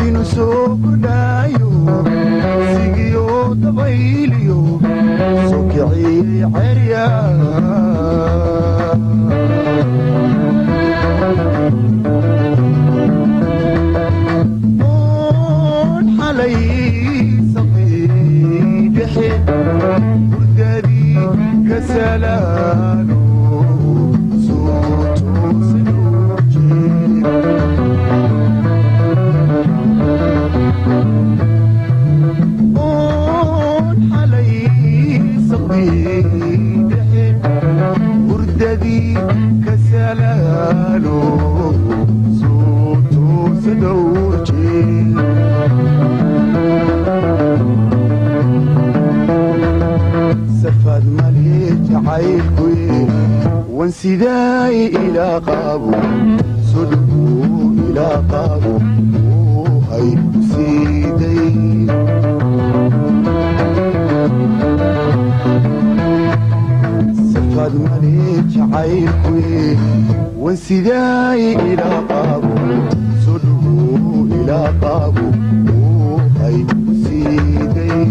inuu soo kordhaayo sigiyo dabayliyo soo kiciyey cerya oon xalay saqiidhexe hurdadii ka salaano hurdadii ka salaalo soo toosa dhowr jeer safaad male jacaylkuye wan sidaay ilaa qaabo soo dhowuu ilaa qaabo uu hay ku siiday safaad male jacaylkuye wan sidaay ilaa qaabo soo dhowuu ilaa qaabo uu hay ku siiday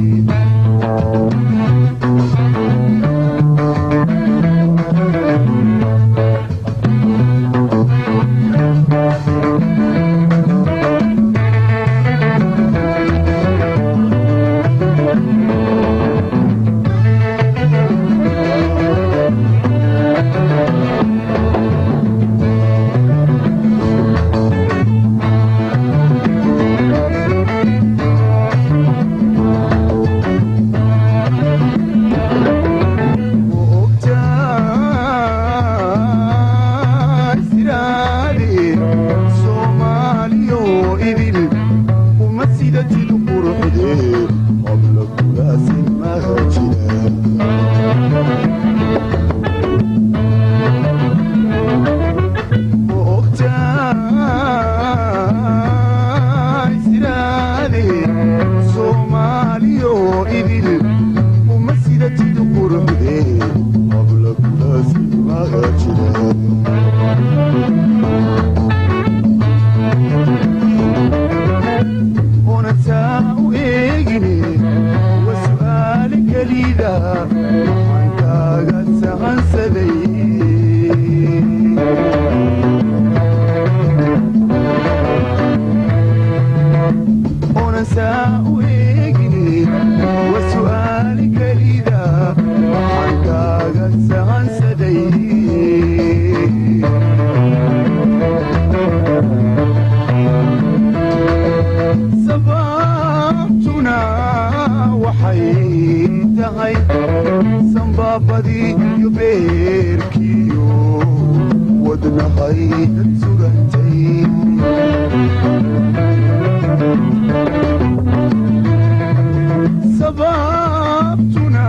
sanbaabadii iyo beerkiyo wadnahay dad sugantay sababtuna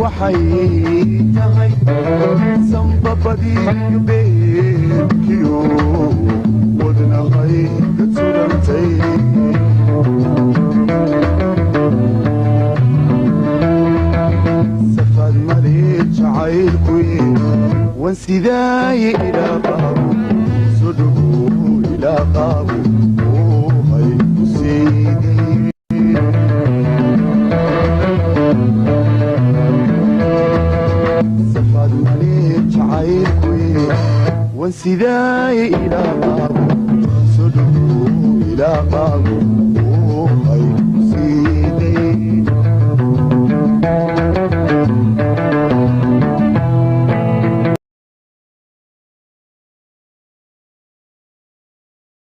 waxay tahay sanbaabadii iyo beerkiyo wadnahay dad sugantay jacaylkuye wan sidaay ilaa qaabo soo dhowuu ilaa qaabo uu hay ku siiday safaad male jacaylkuye wan sidaay ilaa qaabo soo dhowuu ilaa qaabo uu hay